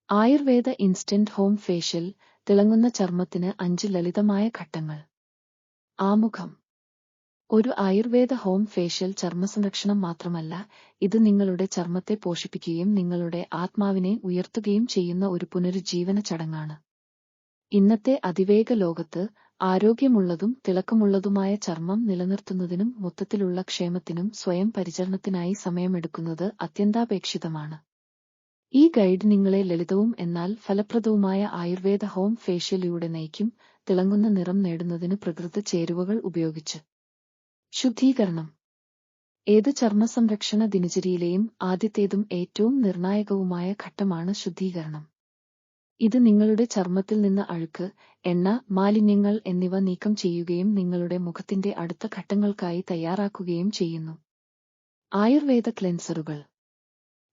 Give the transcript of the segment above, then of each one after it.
Ayurveda instant home facial തിളങ്ങുന്ന ചർമ്മത്തിന് 5 ലളിതമായ ഘട്ടങ്ങൾ. ആമുഖം. ഒരു ആയുർവേദ ഹോം ഫേഷ്യൽ ചർമ്മസംരക്ഷണം മാത്രമല്ല, ഇത് നിങ്ങളുടെ ചർമ്മത്തെ പോഷിപ്പിക്കുകയും നിങ്ങളുടെ ആത്മാവിനെ ഉയർത്തുകയും ചെയ്യുന്ന ഒരു പുനരുജ്ജീവന ചടങ്ങാണ്. ഇന്നത്തെ അതിവേഗ ലോകത്ത് ആരോഗ്യമുള്ളതും തിളക്കമുള്ളതുമായ ചർമ്മം നിലനിർത്തുന്നതിനും മൊത്തത്തിലുള്ള ക്ഷേമത്തിനും സ്വയം പരിചരണത്തിനായി സമയമെടുക്കുന്നത് അത്യന്താപേക്ഷിതമാണ്. ഈ ഗൈഡ് നിങ്ങളെ ലളിതവും എന്നാൽ ഫലപ്രദവുമായ ആയുർവേദ ഹോം ഫേഷ്യലിലൂടെ നയിക്കും. തിളങ്ങുന്ന നിറം നേടുന്നതിന് പ്രകൃതി ചേരുവകൾ ഉപയോഗിച്ച്. ശുദ്ധീകരണം. ഏത് ചർമ്മസംരക്ഷണ ദിനചര്യയിലെയും ആദ്യത്തേതും ഏറ്റവും നിർണായകവുമായ ഘട്ടമാണ് ശുദ്ധീകരണം. ഇത് നിങ്ങളുടെ ചർമ്മത്തിൽ നിന്ന് അഴുക്ക്, എണ്ണ, മാലിന്യങ്ങൾ എന്നിവ നീക്കം ചെയ്യുകയും നിങ്ങളുടെ മുഖത്തിന്റെ അടുത്ത ഘട്ടങ്ങൾക്കായി തയ്യാറാക്കുകയും ചെയ്യുന്നു. ആയുർവേദ ക്ലെൻസറുകൾ.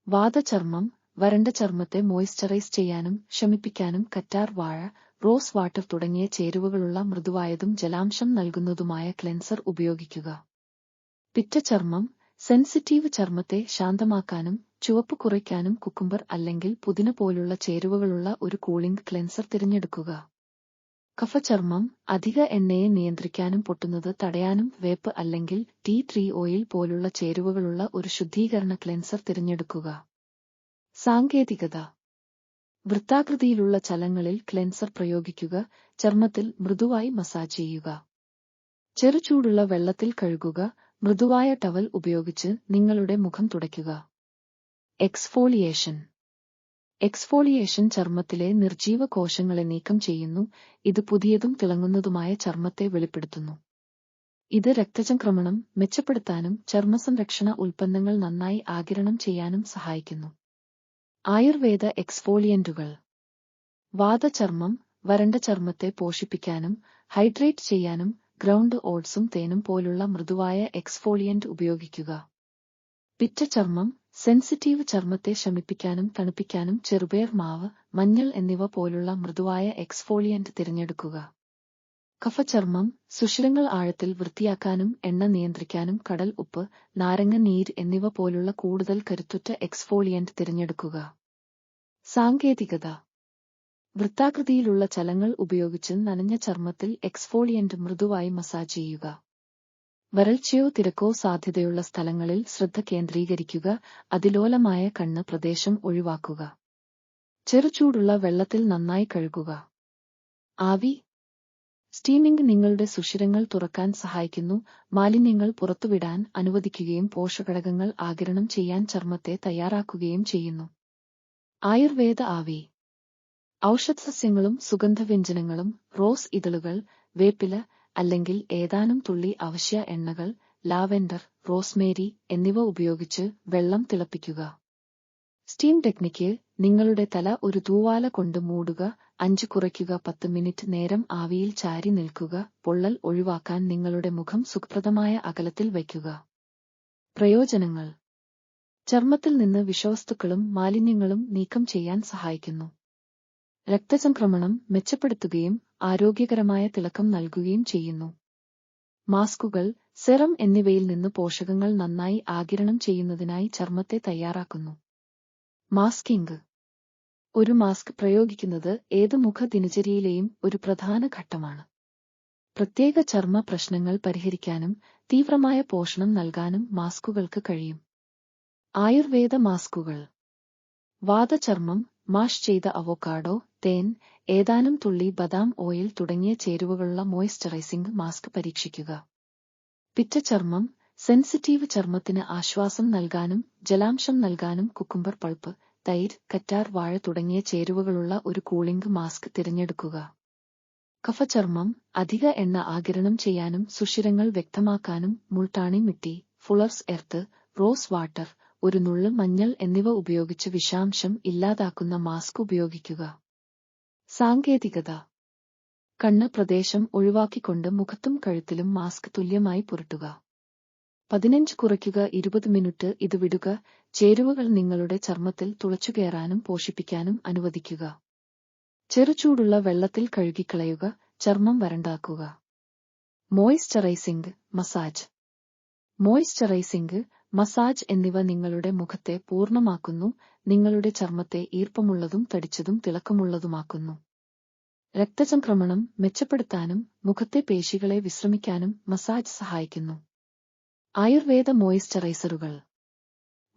വാതചർമ്മം, വരണ്ട ചർമ്മത്തെ മോയ്സ്ചറൈസ് ചെയ്യാനും ശമിപ്പിക്കാനും കറ്റാർ വാഴ, റോസ് വാട്ടർ തുടങ്ങിയ ചേരുവകളുള്ള മൃദുവായതും ജലാംശം നൽകുന്നതുമായ ക്ലെൻസർ ഉപയോഗിക്കുക. പിറ്റചർമ്മം, സെൻസിറ്റീവ് ചർമ്മത്തെ ശാന്തമാക്കാനും ചുവപ്പ് കുറയ്ക്കാനും കുക്കുംബർ അല്ലെങ്കിൽ പുതിന പോലുള്ള ചേരുവകളുള്ള ഒരു കൂളിംഗ് ക്ലെൻസർ തിരഞ്ഞെടുക്കുക. കഫചർമ്മം, അധിക എണ്ണയെ നിയന്ത്രിക്കാനും പൊട്ടുന്നത് തടയാനും വേപ്പ് അല്ലെങ്കിൽ ടീ ട്രീ ഓയിൽ പോലുള്ള ചേരുവകളുള്ള ഒരു ശുദ്ധീകരണ ക്ലെൻസർ തിരഞ്ഞെടുക്കുക. സാങ്കേതികത. വൃത്താകൃതിയിലുള്ള ചലങ്ങളിൽ ക്ലെൻസർ പ്രയോഗിക്കുക. ചർമ്മത്തിൽ മൃദുവായി മസാജ് ചെയ്യുക. ചെറുചൂടുള്ള വെള്ളത്തിൽ കഴുകുക. മൃദുവായ ടവൽ ഉപയോഗിച്ച് നിങ്ങളുടെ മുഖം തുടയ്ക്കുക. എക്സ്ഫോളിയേഷൻ. എക്സ്ഫോളിയേഷൻ ചർമ്മത്തിലെ നിർജീവ കോശങ്ങളെ നീക്കം ചെയ്യുന്നു. ഇത് പുതിയതും തിളങ്ങുന്നതുമായ ചർമ്മത്തെ വെളിപ്പെടുത്തുന്നു. ഇത് രക്തചംക്രമണം മെച്ചപ്പെടുത്താനും ചർമ്മസംരക്ഷണ ഉൽപ്പന്നങ്ങൾ നന്നായി ആഗിരണം ചെയ്യാനും സഹായിക്കുന്നു. ആയുർവേദ എക്സ്ഫോളിയന്റുകൾ. വാതചർമ്മം, വരണ്ട ചർമ്മത്തെ പോഷിപ്പിക്കാനും ഹൈഡ്രേറ്റ് ചെയ്യാനും ഗ്രൗണ്ട് ഓട്സും തേനും പോലുള്ള മൃദുവായ എക്സ്ഫോളിയന്റ് ഉപയോഗിക്കുക. പിറ്റചർമ്മം, സെൻസിറ്റീവ് ചർമ്മത്തെ ശമിപ്പിക്കാനും തണുപ്പിക്കാനും ചെറുപയർ മാവ്, മഞ്ഞൾ എന്നിവ പോലുള്ള മൃദുവായ എക്സ്ഫോളിയന്റ് തിരഞ്ഞെടുക്കുക. കഫചർമ്മം, സുഷിരങ്ങൾ ആഴത്തിൽ വൃത്തിയാക്കാനും എണ്ണ നിയന്ത്രിക്കാനും കടൽ ഉപ്പ്, നാരങ്ങ നീര് എന്നിവ പോലുള്ള കൂടുതൽ കരുത്തുറ്റ എക്സ്ഫോളിയന്റ് തിരഞ്ഞെടുക്കുക. സാങ്കേതികത. വൃത്താകൃതിയിലുള്ള ചലങ്ങൾ ഉപയോഗിച്ച് നനഞ്ഞ ചർമ്മത്തിൽ എക്സ്ഫോളിയന്റ് മൃദുവായി മസാജ് ചെയ്യുക. വരൾച്ചയോ തിരക്കോ സാധ്യതയുള്ള സ്ഥലങ്ങളിൽ ശ്രദ്ധ കേന്ദ്രീകരിക്കുക. അതിലോലമായ കണ്ണ് പ്രദേശം ഒഴിവാക്കുക. ചെറുചൂടുള്ള വെള്ളത്തിൽ നന്നായി കഴുകുക. ആവി. സ്റ്റീമിംഗ് നിങ്ങളുടെ സുഷിരങ്ങൾ തുറക്കാൻ സഹായിക്കുന്നു. മാലിന്യങ്ങൾ പുറത്തുവിടാൻ അനുവദിക്കുകയും പോഷകഘടകങ്ങൾ ആഗിരണം ചെയ്യാൻ ചർമ്മത്തെ തയ്യാറാക്കുകയും ചെയ്യുന്നു. ആയുർവേദ ആവി. ഔഷധസസ്യങ്ങളും സുഗന്ധവ്യഞ്ജനങ്ങളും, റോസ് ഇതളുകൾ, വേപ്പില അല്ലെങ്കിൽ ഏതാനും തുള്ളി അവശ്യ എണ്ണകൾ, ലാവെൻഡർ, റോസ്മേരി എന്നിവ ഉപയോഗിച്ച് വെള്ളം തിളപ്പിക്കുക. Steam technique. നിങ്ങളുടെ തല ഒരു തൂവാല കൊണ്ട് മൂടുക. 5 കുറയ്ക്കുക. 10 മിനിറ്റ് നേരം ആവിയിൽ ചാരി നിൽക്കുക. പൊള്ളൽ ഒഴിവാക്കാൻ നിങ്ങളുടെ മുഖം സുഖപ്രദമായ അകലത്തിൽ വയ്ക്കുക. പ്രയോജനങ്ങൾ. ചർമ്മത്തിൽ നിന്ന് വിഷവസ്തുക്കളും മാലിന്യങ്ങളും നീക്കം ചെയ്യാൻ സഹായിക്കുന്നു. രക്തചംക്രമണം മെച്ചപ്പെടുത്തുകയും ആരോഗ്യകരമായ തിളക്കം നൽകുകയും ചെയ്യുന്നു. മാസ്കുകൾ, സെറം എന്നിവയിൽ നിന്ന് പോഷകങ്ങൾ നന്നായി ആഗിരണം ചെയ്യുന്നതിനായി ചർമ്മത്തെ തയ്യാറാക്കുന്നു. മാസ്കിംഗ്. ഒരു മാസ്ക് പ്രയോഗിക്കുന്നത് ഏത് മുഖ ദിനചര്യയിലെയും ഒരു പ്രധാന ഘട്ടമാണ്. പ്രത്യേക ചർമ്മ പ്രശ്നങ്ങൾ പരിഹരിക്കാനും തീവ്രമായ പോഷണം നൽകാനും മാസ്കുകൾക്ക് കഴിയും. ആയുർവേദ മാസ്കുകൾ. വാതചർമ്മം, മാഷ് ചെയ്ത അവോക്കാഡോ, തേൻ, ഏതാനും തുള്ളി ബദാം ഓയിൽ തുടങ്ങിയ ചേരുവകളുള്ള മോയ്സ്ചറൈസിംഗ് മാസ്ക് പരീക്ഷിക്കുക. പിറ്റചർമ്മം, സെൻസിറ്റീവ് ചർമ്മത്തിന് ആശ്വാസം നൽകാനും ജലാംശം നൽകാനും കുക്കുംബർ പൾപ്പ്, തൈര്, കറ്റാർ വാഴ തുടങ്ങിയ ചേരുവകളുള്ള ഒരു കൂളിംഗ് മാസ്ക് തിരഞ്ഞെടുക്കുക. കഫചർമ്മം, അധിക എണ്ണ ആഗിരണം ചെയ്യാനും സുഷിരങ്ങൾ വ്യക്തമാക്കാനും Multani mitti, fuller's earth, rose water, ഒരു നുള്ള് മഞ്ഞൾ എന്നിവ ഉപയോഗിച്ച് വിഷാംശം ഇല്ലാതാക്കുന്ന മാസ്ക് ഉപയോഗിക്കുക. സാങ്കേതികത. കണ്ണ് പ്രദേശം ഒഴിവാക്കിക്കൊണ്ട് മുഖത്തും കഴുത്തിലും മാസ്ക് തുല്യമായി പുരട്ടുക. 15 കുറയ്ക്കുക. 20 മിനിറ്റ് ഇത് വിടുക. ചേരുവകൾ നിങ്ങളുടെ ചർമ്മത്തിൽ തുളച്ചുകയറാനും പോഷിപ്പിക്കാനും അനുവദിക്കുക. ചെറുചൂടുള്ള വെള്ളത്തിൽ കഴുകിക്കളയുക. ചർമ്മം വരണ്ടാക്കുക. Moisturising massage. മോയ്സ്ചറൈസിംഗ്, മസാജ് എന്നിവ നിങ്ങളുടെ മുഖത്തെ പൂർണ്ണമാക്കുന്നു, നിങ്ങളുടെ ചർമ്മത്തെ ഈർപ്പമുള്ളതും തടിച്ചതും തിളക്കമുള്ളതുമാക്കുന്നു. രക്തചംക്രമണം മെച്ചപ്പെടുത്താനും മുഖത്തെ പേശികളെ വിശ്രമിക്കാനും മസാജ് സഹായിക്കുന്നു. ആയുർവേദ മോയ്സ്ചറൈസറുകൾ.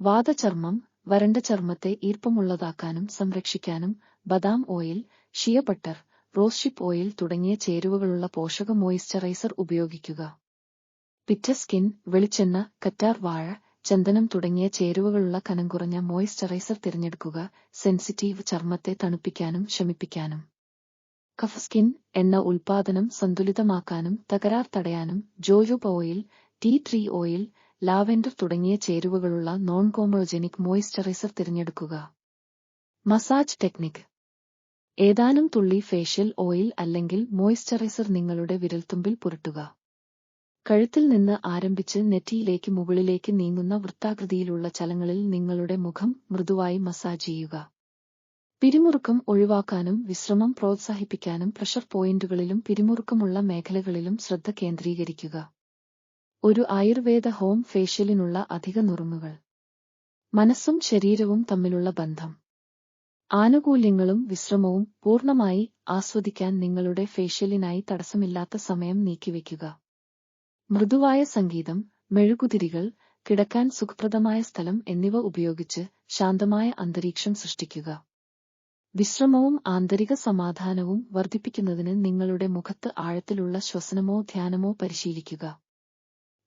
വാതചർമ്മം, വരണ്ട ചർമ്മത്തെ ഈർപ്പമുള്ളതാക്കാനും സംരക്ഷിക്കാനും ബദാം oil, shea butter, rosehip oil തുടങ്ങിയ ചേരുവകളുള്ള പോഷക മോയ്സ്ചറൈസർ ഉപയോഗിക്കുക. പിറ്റ സ്കിൻ, വെളിച്ചെണ്ണ, കറ്റാർ വാഴ, ചന്ദനം തുടങ്ങിയ ചേരുവകളുള്ള കനം കുറഞ്ഞ മോയ്സ്ചറൈസർ തിരഞ്ഞെടുക്കുക. സെൻസിറ്റീവ് ചർമ്മത്തെ തണുപ്പിക്കാനും ശമിപ്പിക്കാനും. കഫ് സ്കിൻ, എണ്ണ ഉൽപാദനം സന്തുലിതമാക്കാനും തകരാർ തടയാനും jojoba oil, tea tree oil, lavender തുടങ്ങിയ ചേരുവകളുള്ള നോൺ കോമോജനിക് മോയ്സ്ചറൈസർ തിരഞ്ഞെടുക്കുക. Massage technique. ഏതാനും തുള്ളി ഫേഷ്യൽ ഓയിൽ അല്ലെങ്കിൽ മോയ്സ്ചറൈസർ നിങ്ങളുടെ വിരൽത്തുമ്പിൽ പുരട്ടുക. കഴുത്തിൽ നിന്ന് ആരംഭിച്ച് നെറ്റിയിലേക്ക് മുകളിലേക്ക് നീങ്ങുന്ന വൃത്താകൃതിയിലുള്ള ചലനങ്ങളിൽ നിങ്ങളുടെ മുഖം മൃദുവായി മസാജ് ചെയ്യുക. പിരിമുറുക്കം ഒഴിവാക്കാനും വിശ്രമം പ്രോത്സാഹിപ്പിക്കാനും പ്രഷർ പോയിന്റുകളിലും പിരിമുറുക്കമുള്ള മേഖലകളിലും ശ്രദ്ധ കേന്ദ്രീകരിക്കുക. ഒരു ആയുർവേദ ഹോം ഫേഷ്യലിനുള്ള അധിക നുറുങ്ങുകൾ. മനസ്സും ശരീരവും തമ്മിലുള്ള ബന്ധം. ആനുകൂല്യങ്ങളും വിശ്രമവും പൂർണ്ണമായി ആസ്വദിക്കാൻ നിങ്ങളുടെ ഫേഷ്യലിനായി തടസ്സമില്ലാത്ത സമയം നീക്കിവെക്കുക. മൃദുവായ സംഗീതം, മെഴുകുതിരികൾ, കിടക്കാൻ സുഖപ്രദമായ സ്ഥലം എന്നിവ ഉപയോഗിച്ച് ശാന്തമായ അന്തരീക്ഷം സൃഷ്ടിക്കുക. വിശ്രമവും ആന്തരിക സമാധാനവും വർദ്ധിപ്പിക്കുന്നതിന് നിങ്ങളുടെ മുഖത്ത് ആഴത്തിലുള്ള ശ്വസനമോ ധ്യാനമോ പരിശീലിക്കുക.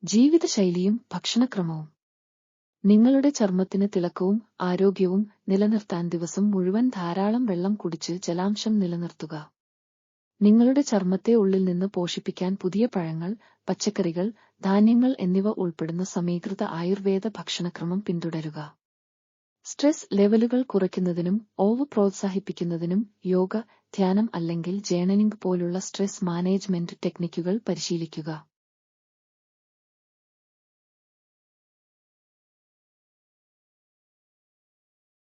ജീവിതശൈലിയും ഭക്ഷണക്രമവും. നിങ്ങളുടെ ചർമ്മത്തിന് തിളക്കവും ആരോഗ്യവും നിലനിർത്താൻ ദിവസം മുഴുവൻ ധാരാളം വെള്ളം കുടിച്ച് ജലാംശം നിലനിർത്തുക. നിങ്ങളുടെ ചർമ്മത്തെ ഉള്ളിൽ നിന്ന് പോഷിപ്പിക്കാൻ പുതിയ പഴങ്ങൾ, പച്ചക്കറികൾ, ധാന്യങ്ങൾ എന്നിവ ഉൾപ്പെടുന്ന സമീകൃത ആയുർവേദ ഭക്ഷണക്രമം പിന്തുടരുക. സ്ട്രെസ് ലെവലുകൾ കുറയ്ക്കുന്നതിനും ഓവ് പ്രോത്സാഹിപ്പിക്കുന്നതിനും യോഗ, ധ്യാനം അല്ലെങ്കിൽ ജേർണലിംഗ് പോലുള്ള സ്ട്രെസ് മാനേജ്മെന്റ് ടെക്നിക്കുകൾ പരിശീലിക്കുക.